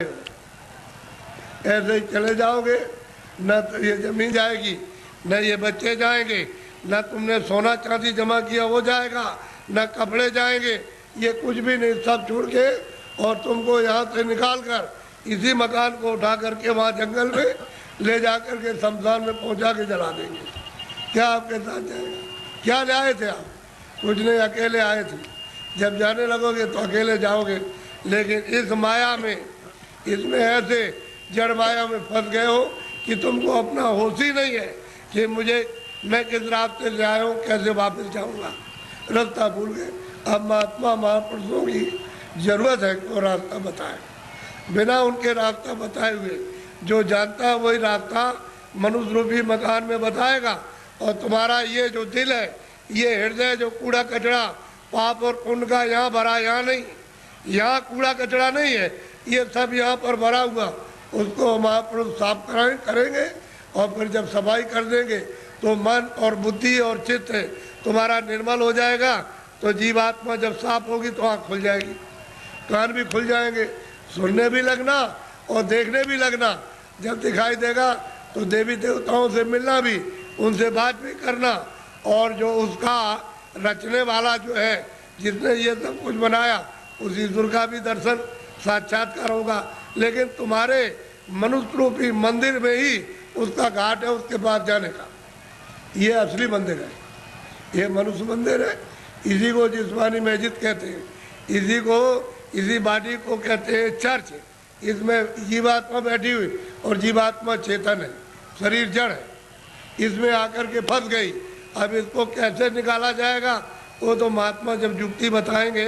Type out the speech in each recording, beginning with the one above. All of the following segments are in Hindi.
ऐसे ही चले जाओगे, न तो ये जमीन जाएगी, न ये बच्चे जाएंगे, न तुमने सोना चांदी जमा किया वो जाएगा, न कपड़े जाएंगे, ये कुछ भी नहीं, सब छोड़ के और तुमको यहाँ से निकाल कर इसी मकान को उठा करके वहाँ जंगल में ले जा करके शमशान में पहुँचा के जला देंगे। क्या आपके साथ जाएगा? क्या ले आए थे आप? कुछ नहीं, अकेले आए थे। जब जाने लगोगे तो अकेले जाओगे, लेकिन इस माया में, इसमें ऐसे जड़ माया में फंस गए हो कि तुमको अपना होश ही नहीं है कि मैं किस रास्ते से आया हूँ, कैसे वापस जाऊँगा, रास्ता भूल गए। अब महात्मा महापुरुषों की जरूरत है कि वो रास्ता बताए। बिना उनके रास्ता बताए हुए जो जानता है वही रास्ता मनुष्य रूपी मकान में बताएगा। और तुम्हारा ये जो दिल है, ये हृदय जो कूड़ा कचरा पाप और पुण्य का यहाँ भरा, यहाँ नहीं, यहाँ कूड़ा कचरा नहीं है, ये सब यहाँ पर भरा हुआ, उसको महापुरुष साफ करेंगे। और फिर जब सफाई कर देंगे तो मन और बुद्धि और चित्त तुम्हारा निर्मल हो जाएगा। तो जीवात्मा जब साफ होगी तो आँख खुल जाएगी, कान भी खुल जाएंगे, सुनने भी लगना और देखने भी लगना। जब दिखाई देगा तो देवी देवताओं से मिलना भी, उनसे बात भी करना। और जो उसका रचने वाला जो है, जिसने ये सब कुछ बनाया, उस ईश्वर का भी दर्शन साक्षात्कार होगा। लेकिन तुम्हारे मनुष्य रूपी मंदिर में ही उसका घाट है, उसके पास जाने का। ये असली मंदिर है, ये मनुष्य मंदिर है। इसी को जिस्मानी मस्जिद कहते हैं, इसी बॉडी को कहते हैं चर्च। इसमें जीवात्मा बैठी हुई और जीवात्मा चेतन है, शरीर जड़ है, इसमें आकर के फंस गई। अब इसको कैसे निकाला जाएगा वो तो महात्मा जब युक्ति बताएंगे,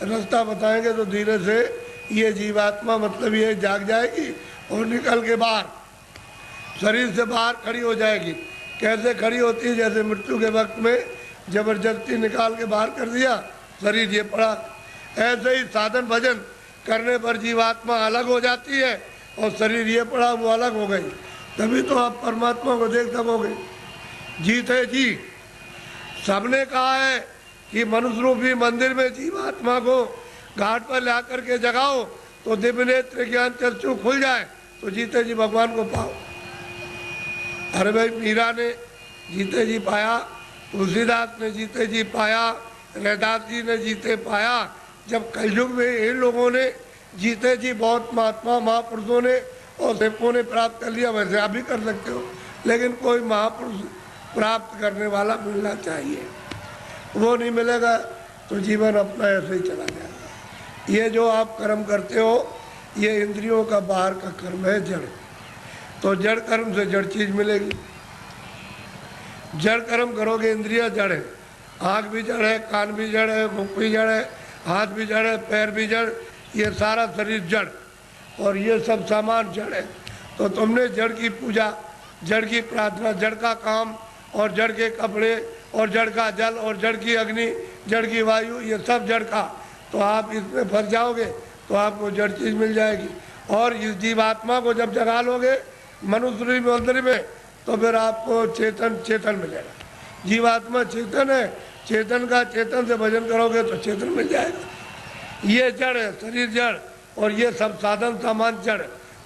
रास्ता बताएंगे, तो धीरे से ये जीवात्मा मतलब ये जाग जाएगी और निकल के बाहर शरीर से बाहर खड़ी हो जाएगी। कैसे खड़ी होती है? जैसे मृत्यु के वक्त में जबरदस्ती निकाल के बाहर कर दिया, शरीर ये पड़ा। ऐसे ही साधन भजन करने पर जीवात्मा अलग हो जाती है और शरीर ये पड़ा वो अलग हो गई। तभी तो आप परमात्मा को देख सकोगे। जीत है जी, सबने कहा है कि मनुष्य रूपी मंदिर में जीवात्मा को घाट पर ला करके जगाओ तो दिव्य नेत्र ज्ञान चक्षु खुल जाए, तो जीते जी भगवान को पाओ। अरे भाई, मीरा ने जीते जी पाया, तुलसीदास ने जीते जी पाया, रैदास जी ने जीते पाया। जब कलयुग में इन लोगों ने जीते जी बहुत महात्मा महापुरुषों ने और सेवकों ने प्राप्त कर लिया, वैसे आप भी कर सकते हो। लेकिन कोई महापुरुष प्राप्त करने वाला मिलना चाहिए, वो नहीं मिलेगा तो जीवन अपना ऐसे ही चला जाएगा। ये जो आप कर्म करते हो, ये इंद्रियों का बाहर का कर्म है, जड़। तो जड़ कर्म से जड़ चीज मिलेगी। जड़ कर्म करोगे, इंद्रिया जड़ है, आँख भी जड़ है, कान भी जड़ है, मुख भी जड़ है, हाथ भी जड़ है, पैर भी जड़, ये सारा शरीर जड़ और ये सब सामान जड़ है। तो तुमने जड़ की पूजा, जड़ की प्रार्थना, जड़ का काम और जड़ के कपड़े और जड़ का जल और जड़ की अग्नि, जड़ की वायु, ये सब जड़ का। तो आप इसमें फंस जाओगे तो आपको जड़ चीज मिल जाएगी। और इस जीवात्मा को जब जगा लोगे मनुष्य मंदिर में, तो फिर आपको चेतन मिलेगा। जीवात्मा चेतन है, चेतन का चेतन से भजन करोगे तो चेतन मिल जाएगा। ये जड़ है, शरीर जड़, और ये सब साधन सामान जड़।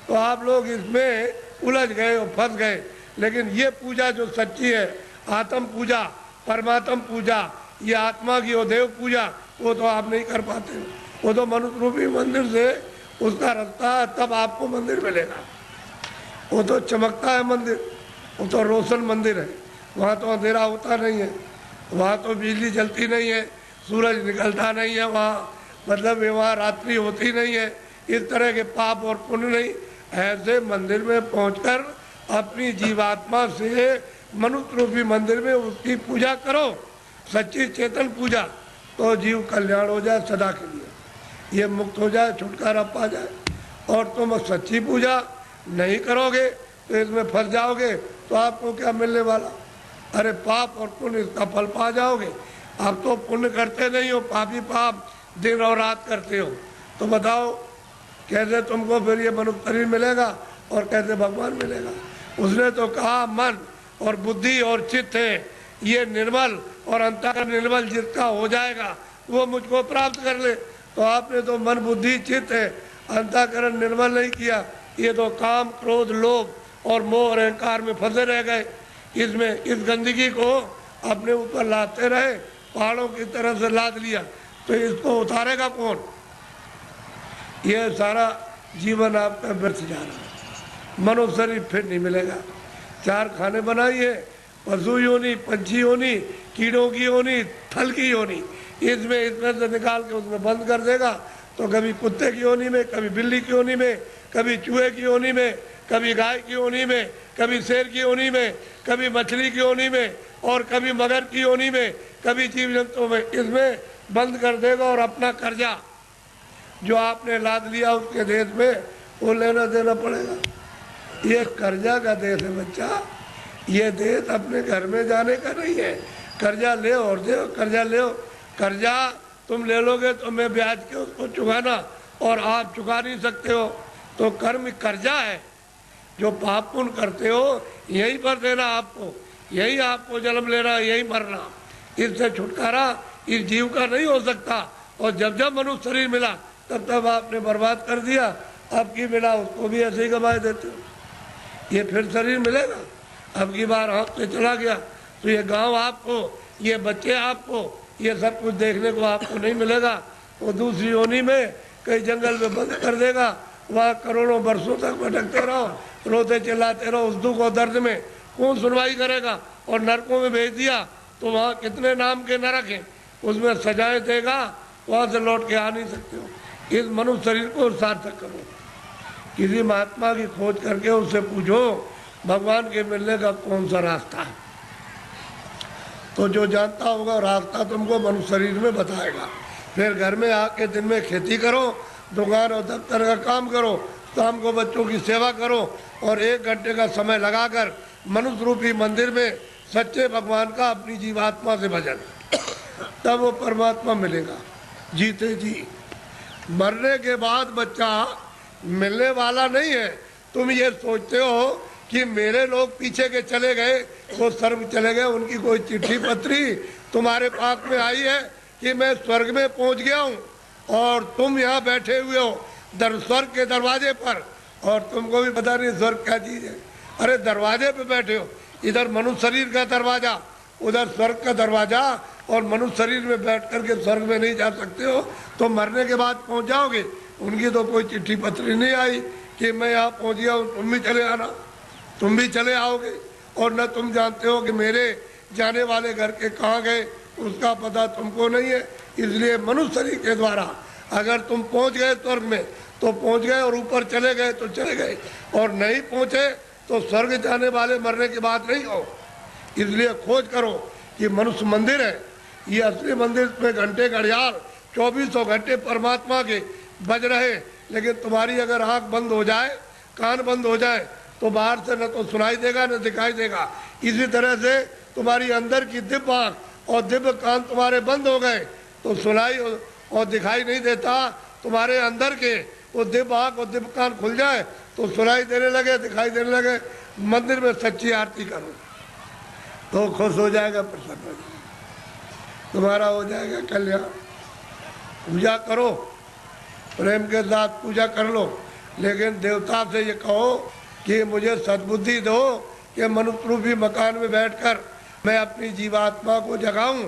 तो आप लोग इसमें उलझ गए और फंस गए। लेकिन ये पूजा जो सच्ची है, आत्म पूजा, परमात्म पूजा, ये आत्मा की और देव पूजा, वो तो आप नहीं कर पाते। वो तो मनुष्य रूपी मंदिर से उसका रास्ता है, तब आपको मंदिर मिलेगा। वो तो चमकता है मंदिर, वो तो रोशन मंदिर है। वहाँ तो अंधेरा होता नहीं है, वहाँ तो बिजली जलती नहीं है, सूरज निकलता नहीं है, वहाँ मतलब वहाँ रात्रि होती नहीं है, इस तरह के पाप और पुण्य नहीं। ऐसे मंदिर में पहुँचकर अपनी जीवात्मा से मनुष्य रूपी मंदिर में उसकी पूजा करो, सच्ची चेतन पूजा, तो जीव कल्याण हो जाए सदा के लिए, ये मुक्त हो जाए, छुटकारा पा जाए। और तुम सच्ची पूजा नहीं करोगे तो इसमें फंस जाओगे, तो आपको क्या मिलने वाला? अरे पाप और पुण्य, इसका फल पा जाओगे। आप तो पुण्य करते नहीं हो, पापी पाप दिन और रात करते हो। तो बताओ कैसे तुमको फिर ये मनुष्य शरीर मिलेगा और कैसे भगवान मिलेगा? उसने तो कहा मन और बुद्धि और चित्त है ये निर्मल, और अंतःकरण निर्मल जिसका हो जाएगा वो मुझको प्राप्त कर ले। तो आपने तो मन बुद्धि चित्त है अंतःकरण निर्मल नहीं किया, ये तो काम क्रोध लोभ और मोह और अहंकार में फंसे रह गए। इसमें इस गंदगी को अपने ऊपर लादते रहे, पहाड़ों की तरह से लाद लिया, तो इसको उतारेगा कौन? यह सारा जीवन आपका व्यर्थ जा रहा है। मनुष्य शरीर फिर नहीं मिलेगा। 4 खाने बनाइए, पशु योनि, पंछी योनि, कीड़ों की योनि, थल की योनि, इसमें से निकाल के उसमें बंद कर देगा, तो कभी कुत्ते की योनि में, कभी बिल्ली की योनि में, कभी चूहे की योनि में, कभी गाय की योनि में, कभी शेर की योनि में, कभी मछली की योनि में, और कभी मगर की योनि में, कभी जीव जंतुओं में, इसमें बंद कर देगा। और अपना कर्जा जो आपने लाद लिया उसके देश में, वो लेना देना पड़ेगा। ये कर्जा का देश है बच्चा, ये देश अपने घर में जाने का नहीं है। कर्जा ले और दे, कर्जा ले, कर्जा तुम ले लोगे तो मैं ब्याज के उसको चुकाना, और आप चुका नहीं सकते हो, तो कर्म कर्जा है। जो पाप पुण्य करते हो यहीं पर देना आपको, यही आपको जन्म लेना, यही मरना। इससे छुटकारा इस जीव का नहीं हो सकता। और जब जब मनुष्य शरीर मिला तब तब आपने बर्बाद कर दिया। अब की मिला उसको भी ऐसे ही गंवाए देते हो। ये फिर शरीर मिलेगा, अब की बार हाथ से चला गया तो ये गांव आपको, ये बच्चे आपको, ये सब कुछ देखने को आपको नहीं मिलेगा। वो दूसरी योनि में कई जंगल में बंद कर देगा, वहाँ करोड़ों वर्षों तक भटकते रहो, रोते चिल्लाते रहो उस दुख और दर्द में। कौन सुनवाई करेगा? और नरकों में भेज दिया तो वहाँ कितने नाम के नरक हैं, उसमें सजाएं देगा, वहाँ से लौट के आ नहीं सकते हो। इस मनुष्य शरीर को सार्थक करो। किसी महात्मा की खोज करके उससे पूछो भगवान के मिलने का कौन सा रास्ता है, तो जो जानता होगा रास्ता तुमको मनुष्य शरीर में बताएगा। फिर घर में आके दिन में खेती करो, दुकान और दफ्तर का काम करो, शाम को बच्चों की सेवा करो, और 1 घंटे का समय लगाकर मनुष्य रूपी मंदिर में सच्चे भगवान का अपनी जीवात्मा से भजन, तब वो परमात्मा मिलेगा जीते जी। मरने के बाद बच्चा मिलने वाला नहीं है। तुम ये सोचते हो कि मेरे लोग पीछे के चले गए, वो स्वर्ग चले गए, उनकी कोई चिट्ठी पत्री तुम्हारे पास में आई है कि मैं स्वर्ग में पहुंच गया हूँ, और तुम यहाँ बैठे हुए हो स्वर्ग के दरवाजे पर, और तुमको भी पता नहीं स्वर्ग क्या चीज़ है। अरे दरवाजे पे बैठे हो, इधर मनुष्य शरीर का दरवाजा, उधर स्वर्ग का दरवाजा, और मनुष्य शरीर में बैठ करके स्वर्ग में नहीं जा सकते हो, तो मरने के बाद पहुंच जाओगे। उनकी तो कोई चिट्ठी पत्री नहीं आई कि मैं यहाँ पहुंच गया हूँ, तुम भी चले आना, तुम भी चले आओगे। और न तुम जानते हो कि मेरे जाने वाले घर के कहाँ गए, उसका पता तुमको नहीं है। इसलिए मनुष्य शरीर के द्वारा अगर तुम पहुंच गए स्वर्ग में तो पहुंच गए, और ऊपर चले गए तो चले गए, और नहीं पहुंचे तो स्वर्ग जाने वाले मरने के बाद नहीं हो। इसलिए खोज करो कि मनुष्य मंदिर है, ये असली मंदिर में घंटे घड़ियाल 2400 घंटे परमात्मा के बज रहे। लेकिन तुम्हारी अगर आँख बंद हो जाए, कान बंद हो जाए, तो बाहर से न तो सुनाई देगा न दिखाई देगा। इसी तरह से तुम्हारी अंदर की दिव्य आँख और दिव्य कान तुम्हारे बंद हो गए तो सुनाई और दिखाई नहीं देता। तुम्हारे अंदर के वो दिव्य आँख और दिव्य कान खुल जाए तो सुनाई देने लगे, दिखाई देने लगे। मंदिर में सच्ची आरती करो तो खुश हो जाएगा, प्रसन्न हो जाएगा, तुम्हारा हो जाएगा कल्याण। पूजा करो, प्रेम के साथ पूजा कर लो, लेकिन देवता से ये कहो कि मुझे सद्बुद्धि दो कि मनुष्य रूपी मकान में बैठकर मैं अपनी जीवात्मा को जगाऊं।